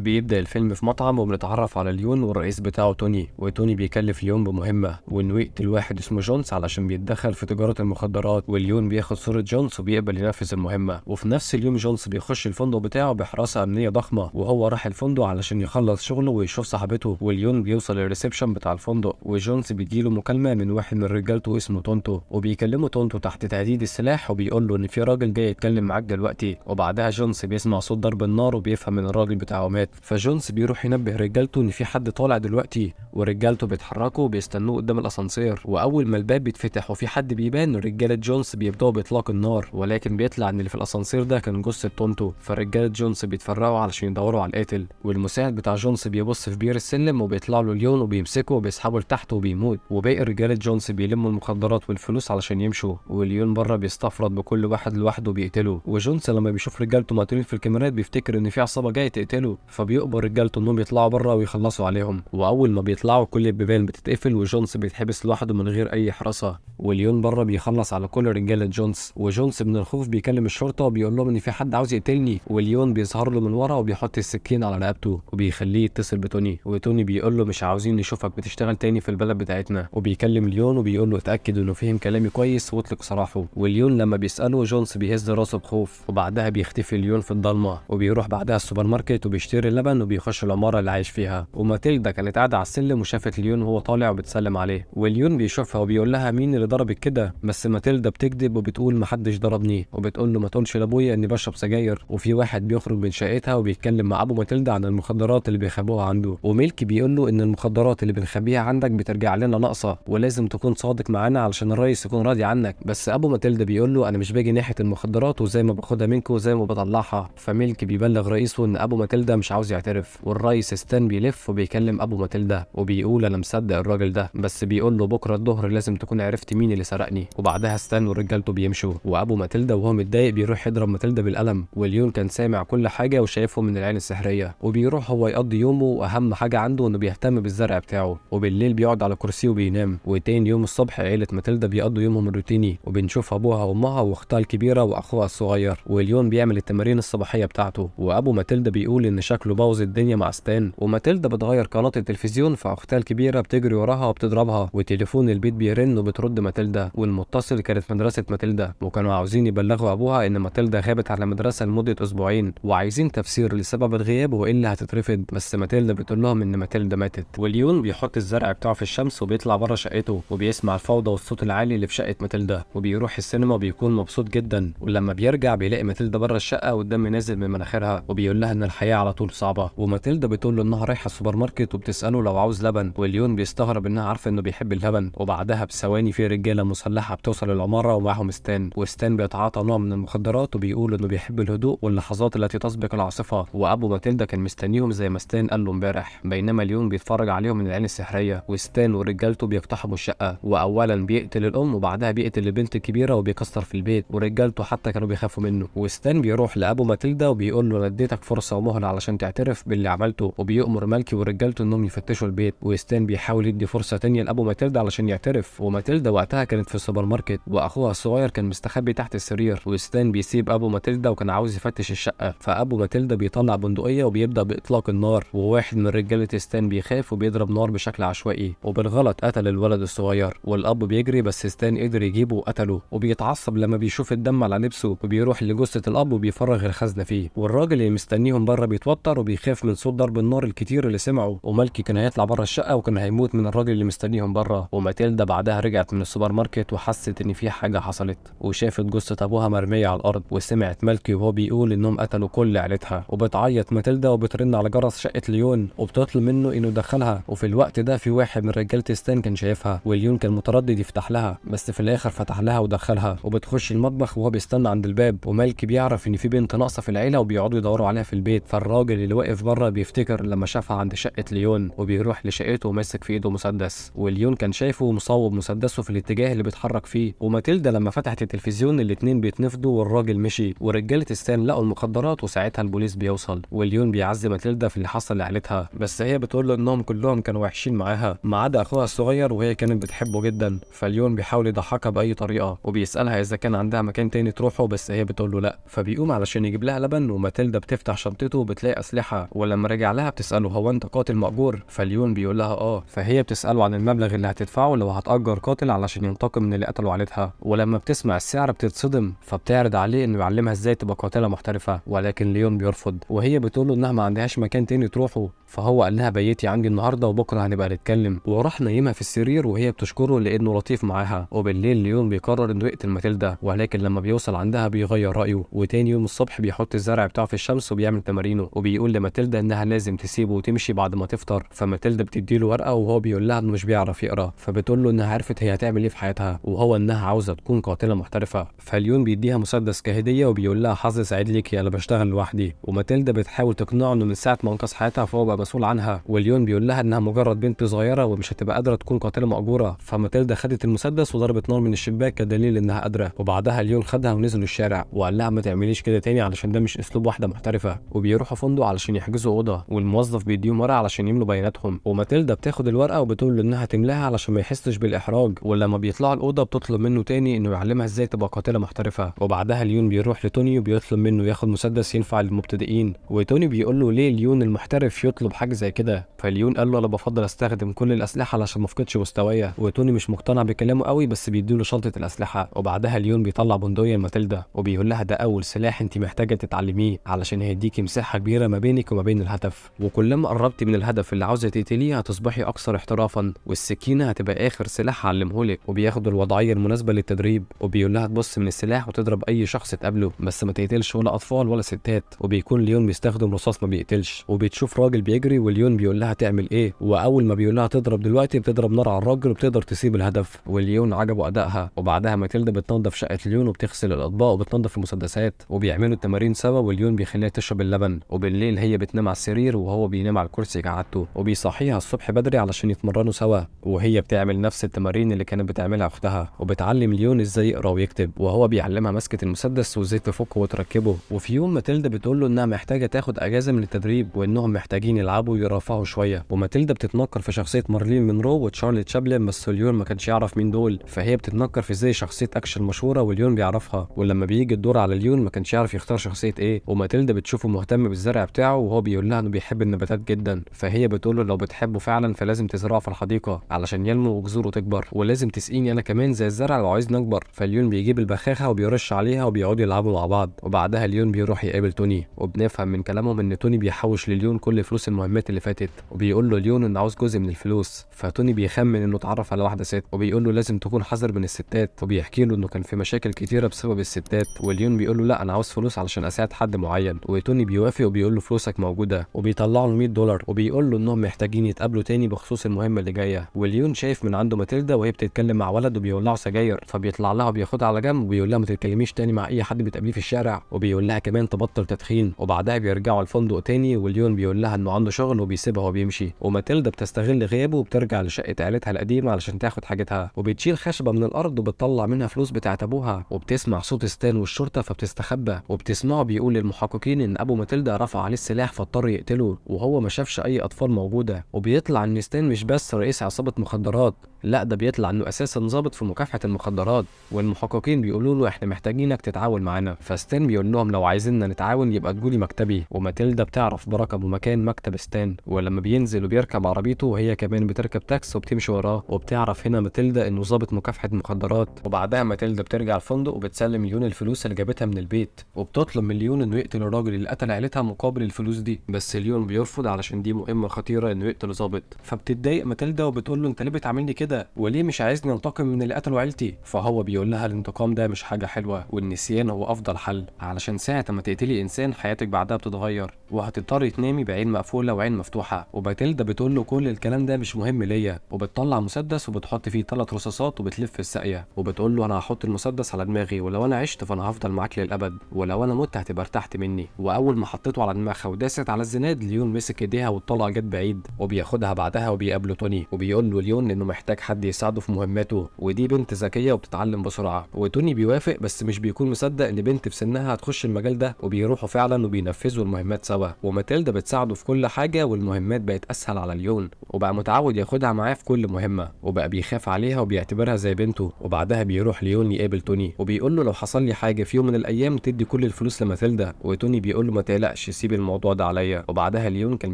بيبدأ الفيلم في مطعم وبنتعرف على ليون والرئيس بتاعه توني، وتوني بيكلف ليون بمهمة وإنه يقتل واحد اسمه جونز علشان بيتدخل في تجارة المخدرات، وليون بياخد صورة جونز وبيقبل ينفذ المهمة. وفي نفس اليوم جونز بيخش الفندق بتاعه بحراسة أمنية ضخمة، وهو راح الفندق علشان يخلص شغله ويشوف صاحبته. وليون بيوصل للريسبشن بتاع الفندق، وجونز بيجيله مكالمة من واحد من رجالته اسمه تونتو، وبيكلمه تونتو تحت تهديد السلاح وبيقول له إن في راجل جاي يتكلم معاك دلوقتي. وبعدها جونز بيسمع صوت ضرب النار وبيفهم ان الراجل بتاعه مات، فجونز بيروح ينبه رجالته ان في حد طالع دلوقتي، ورجالته بيتحركوا وبيستنوه قدام الاسانسير. واول ما الباب بيتفتح وفي حد بيبان، رجاله جونز بيبداوا باطلاق النار، ولكن بيطلع ان اللي في الاسانسير ده كان جثه تونتو. فرجاله جونز بيتفرقوا علشان يدوروا على القاتل، والمساعد بتاع جونز بيبص في بير السلم وبيطلع له ليون وبيمسكه وبيسحبه لتحت وبيموت. وباقي رجاله جونز بيلموا المخدرات والفلوس علشان يمشوا، وليون بره بيستفرد بكل واحد لوحده بيقتله. وجونز لما بيشوف رجالته مقتولين في الكاميرات بيفتكر ان في عصابه جايه تقتله، فبيقبر رجالته انهم يطلعوا بره ويخلصوا عليهم. واول ما بيطلعوا كل البيبان بتتقفل وجونز بيتحبس لوحده من غير اي حراسه، وليون بره بيخلص على كل رجاله جونز. وجونز من الخوف بيكلم الشرطه وبيقول لهم ان في حد عاوز يقتلني، وليون بيظهر له من ورا وبيحط السكين على رقبته وبيخليه يتصل بتوني. وتوني بيقول له مش عاوزين نشوفك بتشتغل تاني في البلد بتاعتنا، وبيكلم ليون وبيقول له اتاكد انه فهم كلامي كويس واطلق سراحه. وليون لما بيساله جونز بيهز راسه بخوف، وبعدها بيختفي ليون في الضلمه، وبيروح بعدها السوبر ماركت وبيشتري اللبن وبيخش العماره اللي عايش فيها. وماتيلدا كانت قاعده على السلم وشافت ليون وهو طالع وبتسلم عليه، وليون بيشوفها وبيقول لها مين اللي ضربك كده، بس ماتيلدا بتكذب وبتقول محدش ضربني، وبتقول له ما تقولش لابويا اني بشرب سجاير. وفي واحد بيخرج من شقتها وبيتكلم مع ابو ماتيلدا عن المخدرات اللي بيخبوها عنده، وميلكي بيقول له ان المخدرات اللي بنخبيها عندك بترجع لنا ناقصه، ولازم تكون صادق معانا علشان الرئيس يكون راضي عنك. بس ابو ماتيلدا بيقول له انا مش باجي ناحيه المخدرات، وزي ما باخدها منكم وزي ما بطلعها. فميلكي بيبلغ رئيسه ان ابو ماتيلدا مش عاوز يعترف، والرئيس ستان بيلف وبيكلم ابو ماتيلدا وبيقول انا مصدق الراجل ده، بس بيقول له بكره الظهر لازم تكون عرفت مين اللي سرقني. وبعدها ستان ورجالته بيمشوا، وابو ماتيلدا وهو متضايق بيروح يضرب ماتيلدا بالقلم. وليون كان سامع كل حاجه وشايفه من العين السحريه، وبيروح هو يقضي يومه، واهم حاجه عنده انه بيهتم بالزرع بتاعه. وبالليل بيقعد على كرسيه وبينام. وتاني يوم الصبح عيله ماتيلدا بيقضوا يومهم الروتيني، وبنشوف ابوها وامها واختها الكبيره واخوها الصغير. وليون بيعمل التمارين الصباحيه بتاعته، وابو ماتيلدا بيقول ان شكله بوظ الدنيا مع ستان. وماتيلدا بتغير قناه التلفزيون، فاختها الكبيره بتجري وراها وبتضربها، وتليفون البيت بيرن وبترد ماتيلدا، والمتصل كانت مدرسه ماتيلدا، وكانوا عاوزين يبلغوا ابوها ان ماتيلدا غابت على المدرسه لمده اسبوعين، وعايزين تفسير لسبب الغياب وايه اللي هتترفض. بس ماتيلدا بتقول لهم ان ماتيلدا ماتت. وليون بيحط الزرع بتاعه في الشمس وبيطلع بره شقته، وبيسمع الفوضى والصوت العالي اللي في شقه ماتيلدا، وبيروح السينما وبيكون مبسوط جدا. ولما بيرجع بيلاقي ماتيلدا بره الشقه والدم نازل من مناخيرها، وبيقول لها ان الحياه على طول صعبه. وماتيلدا بتقول له انها رايحه السوبر ماركت وبتساله لو عاوز لبن، وليون بيستغرب انها عارفه انه بيحب اللبن. وبعدها بثواني في رجاله مسلحه بتوصل العماره ومعاهم ستان، وستان بيتعاطى نوع من المخدرات وبيقول انه بيحب الهدوء واللحظات التي تسبق العاصفه. وابو ماتيلدا كان مستنيهم زي ما ستان قال له امبارح، بينما ليون بيتفرج عليهم من العين السحريه. وستان ورجالته بيقتحموا الشقه، واولا بيقتل الام وبعدها بيقتل البنت الكبيره وبيكسر في البيت، ورجالته حتى كانوا بيخافوا منه. وستان بيروح لابو ماتيلدا وبيقول له انا اديتك فرصه ومهله علشان تعترف باللي عملته، وبيأمر مالكي ورجالته انهم يفتشوا البيت. وستان بيحاول يدي فرصه تانية لابو ماتيلدا علشان يعترف. وماتيلدا وقتها كانت في السوبر ماركت، واخوها الصغير كان مستخبي تحت السرير. وستان بيسيب ابو ماتيلدا وكان عاوز يفتش الشقه، فابو ماتيلدا بيطلع بندقيه وبيبدا باطلاق النار، وواحد من رجاله ستان بيخاف وبيضرب نار بشكل عشوائي، وبالغلط قتل الولد الصغير. والاب بيجري بس ستان قدر يجيبه وقتله، وبيتعصب لما بيشوف الدم على لبسه، وبيروح لجثه الاب وبيفرغ الخزنه فيه. والراجل اللي مستنيهم بره بيتوتر وبيخاف من صوت ضرب النار الكتير اللي سمعه، ومالكي كان هيطلع بره الشقه وكان هيموت من الراجل اللي مستنيهم بره. وماتيلدا بعدها رجعت من السوبر ماركت وحست ان في حاجه حصلت، وشافت جثه ابوها مرميه على الارض، وسمعت مالكي وهو بيقول انهم قتلوا كل عيلتها. وبتعيط ماتيلدا وبترن على جرس شقه ليون وبتطلب منه انه يدخلها. وفي الوقت ده في واحد من رجاله ستان كان شايفها، وليون كان متردد يفتح لها، بس في الاخر فتح لها ودخلها. وبتخش المطبخ وهو بيستنى عند الباب، ومالكي بيعرف ان في بنت ناقصه في العيله وبيقعدوا يدوروا عليها في البيت. فالراجل اللي واقف بره بيفتكر لما شافها عند شقه ليون، وبيروح لشقته وماسك في ايده مسدس. وليون كان شايفه مصوب مسدسه في الاتجاه اللي بيتحرك فيه. وماتيلدا لما فتحت التلفزيون الاتنين بيتنفضوا والراجل مشي، ورجاله ستان لقوا المخدرات، وساعتها البوليس بيوصل. وليون بيعزي ماتيلدا في اللي حصل لعيلتها، بس هي بتقول له انهم كلهم كانوا وحشين معاها ما عدا اخوها الصغير، وهي كانت بتحبه جدا. فليون بيحاول يضحكها باي طريقه، وبيسالها اذا كان عندها مكان تاني تروحه، بس هي بتقول له لا. فبيقوم علشان يجيب لها لبن، وماتيلدا بتفتح شنطته وبتلاقي الاسلحه. ولما رجع لها بتساله هو انت قاتل مأجور؟ فليون بيقول لها اه. فهي بتساله عن المبلغ اللي هتدفعه لو هتأجر قاتل علشان ينتقم من اللي قتلوا عيلتها. ولما بتسمع السعر بتتصدم، فبتعرض عليه انه يعلمها ازاي تبقى قاتله محترفه، ولكن ليون بيرفض. وهي بتقول له انها ما عندهاش مكان تاني تروحه، فهو قال لها بيتي عندي النهارده وبكره هنبقى نتكلم، وراح نايمها في السرير وهي بتشكره لانه لطيف معاها. وبالليل ليون بيقرر انه يقتل ماتيلدا، ولكن لما بيوصل عندها بيغير رايه، وتاني يوم الصبح بيحط الزرع بتاعه في الشمس وبيعمل تمارينه، وبيقول لماتيلدا انها لازم تسيبه وتمشي بعد ما تفطر. فماتيلدا بتديله ورقه وهو بيقول لها انه مش بيعرف يقرا، فبتقول له انها عرفت هي هتعمل ايه في حياتها، وهو انها عاوزه تكون قاتله محترفه. فليون بيديها مسدس كهديه وبيقول لها حظ سعيد ليكي انا بشتغل لوحدي. وماتيلدا بتحاول تقنعه انه من ساعه ما انقذ حياتها فهو بقى مسؤول عنها، وليون بيقول لها انها مجرد بنت صغيره ومش هتبقى قادره تكون قاتله مأجوره. فماتيلدا خدت المسدس وضربت نار من الشباك كدليل انها قادره. وبعدها ليون خدها ونزلوا الشارع وقال لها ما تعمليش كده تاني علشان ده مش اسلوب واحده محترفه. وبيروحوا فندق علشان يحجزوا اوضه، والموظف بيديهم ورقه علشان يملوا بياناتهم، وماتيلدا بتاخد الورقه وبتقول له انها تملاها علشان ما يحسش بالاحراج. ولما بيطلعوا الاوضه بتطلب منه تاني انه يعلمها ازاي تبقى قاتله محترفه. وبعدها ليون بيروح لتوني وبيطلب منه ياخد مسدس ينفع للمبتدئين، وتوني بيقول له ليه ليون المحترف يطلب حاجه زي كده. فليون قال له انا بفضل استخدم كل الاسلحه علشان ما افقدش مستوايا. وتوني مش مقتنع بكلامه قوي بس بيديله شنطه الاسلحه. وبعدها ليون بيطلع بندقيه لماتيلدا وبيقول لها ده اول سلاح انت محتاجه تتعلميه علشان هيديكي مساحه كبيره ما بينك وما بين الهدف، وكلما قربتي من الهدف اللي عاوزه تقتليه هتصبحي اكثر احترافا، والسكينه هتبقى اخر سلاح هعلمهولك. وبياخد الوضعيه المناسبه للتدريب، وبيقول لها تبص من السلاح وتضرب اي شخص تقابله بس ما تقتلش ولا اطفال ولا ستات. وبيكون ليون بيستخدم رصاص ما بيقتلش. وبتشوف راجل بيجري وليون بيقول لها تعمل ايه، واول ما بيقول لها تضرب دلوقتي بتضرب نار على الراجل وبتقدر تسيب الهدف. وليون عجبه ادائها. وبعدها ماتيلدا بتنظف شقه ليون وبتغسل الاطباق وبتنظف المسدسات، وبيعملوا التمارين سوا وليون بيخليها تشرب اللبن. وبالليل هي بتنام على السرير وهو بينام على الكرسي كعادته، وبيصحيها الصبح بدري علشان يتمرنوا سوا، وهي بتعمل نفس التمارين اللي كانت بتعملها اختها. وبتعلم ليون ازاي يقرا ويكتب، وهو بيعلمها مسكه المسدس وازاي تفكه وتركبه. وفي يوم ماتيلدا بتقول له انها محتاجه تاخد اجازه من التدريب وانهم محتاجين يلعبوا ويرفهوا شويه. وماتيلدا بتتنكر في شخصيه مارلين مونرو وتشارلي تشابلن، بس ليون ما كانش يعرف مين دول، فهي بتتنكر في ازاي شخصيه اكشن مشهوره وليون بيعرفها. ولما بيجي الدور على ليون ما كانش يعرف يختار شخصيه ايه. وماتيلدا بتشوفه مهتم بالزرع بتاعه وهو بيقول لها انه بيحب النباتات جدا، فهي بتقول له لو بتحبه فعلا فلازم تزرعه في الحديقه علشان ينمو وجذوره تكبر، ولازم تسقيني انا كمان زي الزرع لو عايزني اكبر. فليون بيجيب البخاخه وبيرش عليها وبيقعدوا يلعبوا مع بعض. وبعدها ليون بيروح يقابل توني، وبنفهم من كلامهم ان توني بيحوش لليون كل فلوس المهمات اللي فاتت، وبيقول له ليون انه عاوز جزء من الفلوس. فتوني بيخمن انه اتعرف على واحده ست، وبيقول له لازم تكون حذر من الستات، وبيحكي له انه كان في مشاكل كتيره بسبب الستات. وليون بيقول له لا انا عاوز فلوس علشان اساعد حد معين. وتوني بيوافق وبيقول له فلوسك موجوده، وبيطلع له $100 وبيقول له انهم محتاجين يتقابلوا تاني بخصوص المهمه اللي جايه. وليون شايف من عنده ماتيلدا وهي بتتكلم مع ولد وبيولعوا سجاير، فبيطلع لها وبياخدها على جنب وبيقول لها ما تتكلميش تاني مع اي حد بتقابليه في الشارع، وبيقول لها كمان تبطل تدخين. وبعدها بيرجعوا الفندق تاني وليون بيقول لها انه عنده شغل وبيسيبها وبيمشي. وماتيلدا بتستغل غيابه وبترجع لشقه عيلتها القديمه علشان تاخد حاجتها، وبتشيل خشبه من الارض وبتطلع منها فلوس بتاعت ابوها، وبتسمع صوت ستان والشرطه فبتستخبى، وبتسمعه بيقول للمحققين ان ابو ماتيلدا رفع عليه السلاح فاضطر يقتله وهو ما شافش اي اطفال موجوده. وبيطلع ان ستان مش بس رئيس عصابه مخدرات، لا ده بيطلع انه اساسا ضابط في مكافحه المخدرات. والمحققين بيقولوا له احنا محتاجينك تتعاون معانا، فستان بيقول لهم لو عايزيننا نتعاون يبقى تقولي مكتبي. وماتيلدا بتعرف بركب ومكان مكتب ستان، ولما بينزل وبيركب عربيته وهي كمان بتركب تاكس وبتمشي وراه، وبتعرف هنا ماتيلدا انه ضابط مكافحه مخدرات. وبعدها ماتيلدا بترجع الفندق وبتسلم ليون الفلوس اللي جابتها من البيت، وبتطلب من ليون انه يقتل الراجل اللي قتل عيلتها مقابل الفلوس دي، بس ليون بيرفض علشان دي مهمه خطيره انه يقتل ضابط. فبتتضايق ماتيلدا وبتقول له انت ليه بتعاملني كده وليه مش عايزني انتقم من اللي قتلوا عيلتي. فهو بيقول لها الانتقام ده مش حاجه حلوه والنسيان هو افضل حل، علشان ساعه ما تقتلي انسان حياتك بعدها بتتغير وهتضطري تنامي بعين مقفوله وعين مفتوحه. وماتيلدا بتقول له كل الكلام ده مش مهم ليا، وبتطلع مسدس وبتحط فيه 3 رصاصات وبتلف الساقيه، وبتقول له انا هحط المسدس على دماغي ولو انا عشت فانا هفضل معاك للابد، ولو انا مت هتبقى ارتحت مني. واول ما حطيته على دماغها وداست على الزناد ليون مسك ايديها والطلقه جت بعيد، وبياخدها بعدها وبيقابله توني وبيقول له ليون انه محتاج حد يساعده في مهماته، ودي بنت ذكيه وبتتعلم بسرعه. وتوني بيوافق بس مش بيكون مصدق ان بنت في سنها هتخش المجال ده، وبيروحوا فعلا وبينفذوا المهمات سوا. وماتيلدا بتساعده في كل حاجه، والمهمات بقت اسهل على ليون، وبقى متعود ياخدها معاه في كل مهمه، وبقى بيخاف عليها وبيعتبرها زي بنته. وبعدها بيروح ليون يقابل توني وبيقول له لو حصل لي حاجه في يوم من الايام تدي كل الفلوس لماتيلدا. وتوني بيقول له ما تقلقش، سيب الموضوع ده عليا. وبعدها ليون كان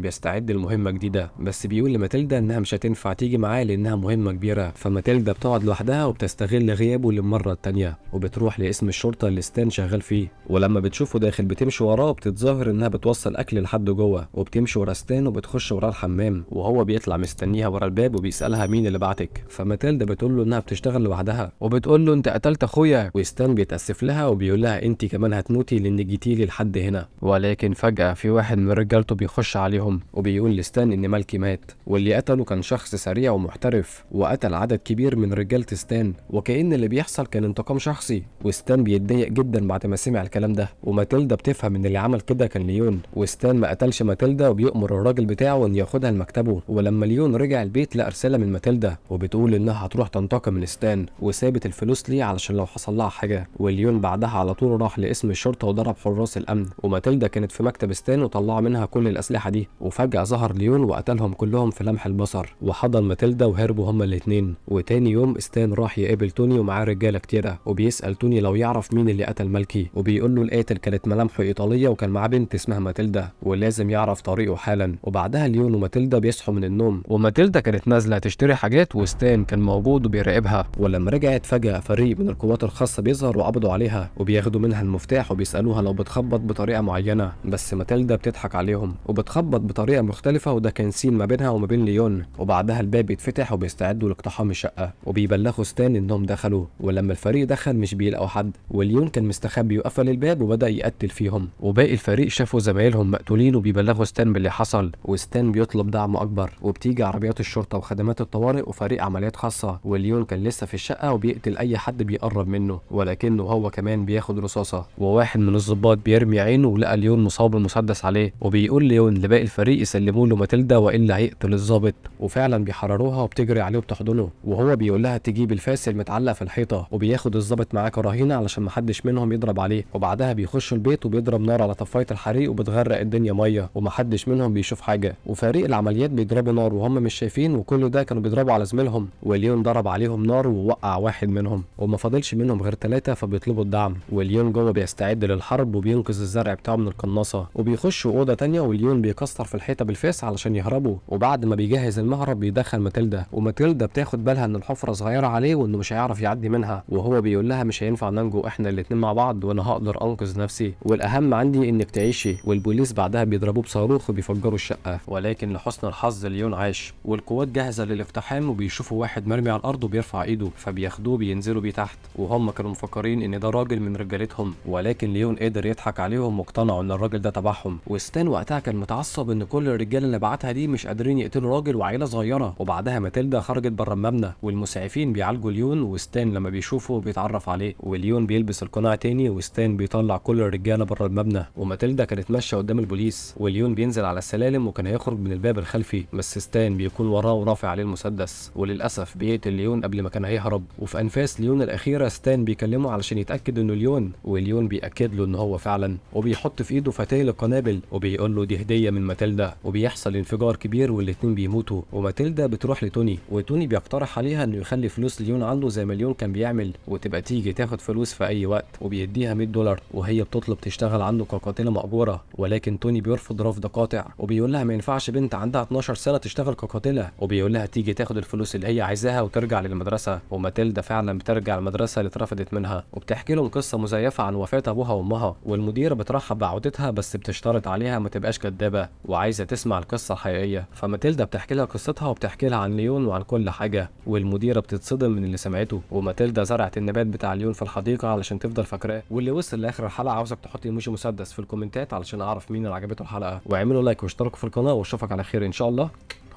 بيستعد لمهمه جديده، بس بيقول لماتيلدا انها مش هتنفع تيجي معاه لانها مهمه كبيره. فماتيلدا بتقعد لوحدها وبتستغل غيابه للمره التانيه، وبتروح لاسم الشرطه اللي ستان شغال فيه. ولما بتشوفه داخل بتمشي وراه وبتتظاهر انها بتوصل اكل لحد جوه، وبتمشي ورا ستان وبتخش وراه الحمام، وهو بيطلع مستنيها ورا الباب وبيسالها مين اللي بعتك. فماتيلدا بتقول له انها بتشتغل لوحدها، وبتقول له انت قتلت اخويا. وستان بيتاسف لها وبيقول لها انت كمان هتموتي لان جيتيلي لحد هنا. ولكن فجاه في واحد من رجالته بيخش عليهم وبيقول لستان ان مالكي مات، واللي قتله كان شخص سريع ومحترف وقتل عدد كبير من رجاله ستان، وكأن اللي بيحصل كان انتقام شخصي. وستان بيتضايق جدا بعد ما سمع الكلام ده، وماتيلدا بتفهم ان اللي عمل كده كان ليون. وستان ما قتلش ماتيلدا وبيأمر الراجل بتاعه ان ياخدها لمكتبه. ولما ليون رجع البيت لقى رساله من ماتيلدا وبتقول انها هتروح تنتقم من ستان، وسابت الفلوس ليه علشان لو حصل لها حاجه. وليون بعدها على طول راح لاسم الشرطه وضرب حراس الامن، وماتيلدا كانت في مكتب ستان وطلعوا منها كل الاسلحه دي. وفجاه ظهر ليون وقتلهم كلهم في لمح البصر، وحضن ماتيلدا وهربوا هما الاثنين. وتاني يوم ستان راح يقابل توني ومعاه رجاله كتيره، وبيسال توني لو يعرف مين اللي قتل مالكي، وبيقول له القاتل كانت ملامحه ايطاليه وكان معاه بنت اسمها ماتيلدا ولازم يعرف طريقه حالا. وبعدها ليون وماتيلدا بيصحوا من النوم، وماتيلدا كانت نازله تشتري حاجات وستان كان موجود وبيراقبها. ولما رجعت فجاه فريق من القوات الخاصه بيظهر وقبضوا عليها وبياخدوا منها المفتاح، وبيسالوها لو بتخبط بطريقه معينه، بس ماتيلدا بتضحك عليهم وبتخبط بطريقه مختلفه، وده كان سين ما بينها وما بين ليون. وبعدها الباب بيتفتح وبيستعدوا لاقتحام الشقه، وبيبلغوا ستان انهم دخلوا. ولما الفريق دخل مش بيلاقوا حد، وليون كان مستخبي وقفل الباب وبدا يقتل فيهم. وباقي الفريق شافوا زمايلهم مقتولين وبيبلغوا ستان باللي حصل، وستان بيطلب دعم اكبر، وبتيجي عربيات الشرطه وخدمات الطوارئ وفريق عمليات خاصه. وليون كان لسه في الشقه وبيقتل اي حد بيقرب منه، ولكنه هو كمان بياخد رصاصه. وواحد من الضباط بيرمي عينه ولقى ليون مصاب المسدس عليه، وبيقول ليون لباقي الفريق يسلموا له ماتيلدا والا هيقتل الضابط. وفعلا بيحرروها وبتجري عليه وبتحضنه، وهو بيقول لها تجيب الفاس المتعلق في الحيطه، وبياخد الضابط معاه كرهينه علشان محدش منهم يضرب عليه. وبعدها بيخشوا البيت وبيضرب نار على طفايه الحريق وبتغرق الدنيا ميه، ومحدش منهم بيشوف حاجه. وفريق العمليات بيضربوا نار وهم مش شايفين، وكل ده كانوا بيضربوا على زميلهم. وليون ضرب عليهم نار ووقع واحد منهم، وما فاضلش منهم غير 3 فبيطلبوا الدعم. وليون جوه بيستعد للحرب وبينقذ الزرع بتاعه من القناصه، وبيخشوا اوضه تانية وليون بيكسر في الحيطه بالفاس علشان يهربوا. وبعد ما بيجهز المهرب بيدخل ماتيلدا، وماتيلدا بتاخد بالها ان الحفره صغيره عليه وانه مش هيعرف يعدي منها، وهو بيقول لها مش هينفع ننجو احنا الاتنين مع بعض، وانا هقدر انقذ نفسي، والاهم عندي انك تعيشي. والبوليس بعدها بيضربوه بصاروخ وبيفجروا الشقه. ولكن لحسن الحظ ليون عاش، والقوات جاهزه للاقتحام، وبيشوفوا واحد مرمي على الارض وبيرفع ايده، فبياخدوه بينزلوا بيه تحت. وهم كانوا مفكرين ان ده راجل من رجالتهم، ولكن ليون قدر يضحك عليهم واقتنعوا ان الراجل ده تبعهم. وستان وقتها كان متعصب ان كل الرجاله اللي بعتها دي مش قادرين يقتلوا راجل وعيله صغيره. وبعدها ماتيلدا خرجت بره المبنى، والمسعفين بيعالجوا ليون، وستان لما بيشوفه بيتعرف عليه، وليون بيلبس القناع تاني، وستان بيطلع كل الرجاله بره المبنى. وماتيلدا كانت ماشيه قدام البوليس، وليون بينزل على السلالم وكان هيخرج من الباب الخلفي، بس ستان بيكون وراه ورافع عليه المسدس، وللاسف بيقتل ليون قبل ما كان هيهرب. وفي انفاس ليون الاخيره ستان بيكلمه علشان يتاكد انه ليون، وليون بياكد له ان هو فعلا، وبيحط في ايده فتيل القنابل وبيقول له دي هديه من ماتيلدا. وبيحصل انفجار كبير والاتنين بيموتوا، وماتيلدا بتروح لتوني، وتوني بيقترح عليها انه يخلي فلوس ليون عنده زي ما ليون كان بيعمل، وتبقى تيجي تاخد فلوس في اي وقت، وبيديها $100 وهي بتطلب تشتغل عنده كقاتله مأجوره. ولكن توني بيرفض رفض قاطع، وبيقول لها ما ينفعش بنت عندها 12 سنه تشتغل كقاتله، وبيقول لها تيجي تاخد الفلوس اللي هي عايزاها وترجع للمدرسه. وماتيلدا فعلا بترجع المدرسه اللي اترفضت منها، وبتحكي لهم قصه مزيفه عن وفاه ابوها وامها، والمديره بترحب بعودتها بس بتشترط عليها ما تبقاش كدابه وعايزه تسمع القصه الحقيقيه. فماتيلدا بتحكي لها قصتها وبتحكي لها عن ليون وعن كل حاجه، والمديره بتتصدم من اللي سمعته. وماتيلدا زرعت النبات بتاع ليون في الحديقه علشان تفضل فاكراه. واللي وصل لاخر الحلقه عاوزك تحط ايموجي مسدس في الكومنتات علشان اعرف مين اللي عجبته الحلقه، واعملوا لايك واشتركوا في القناه، واشوفك على خير ان شاء الله،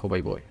وباي باي.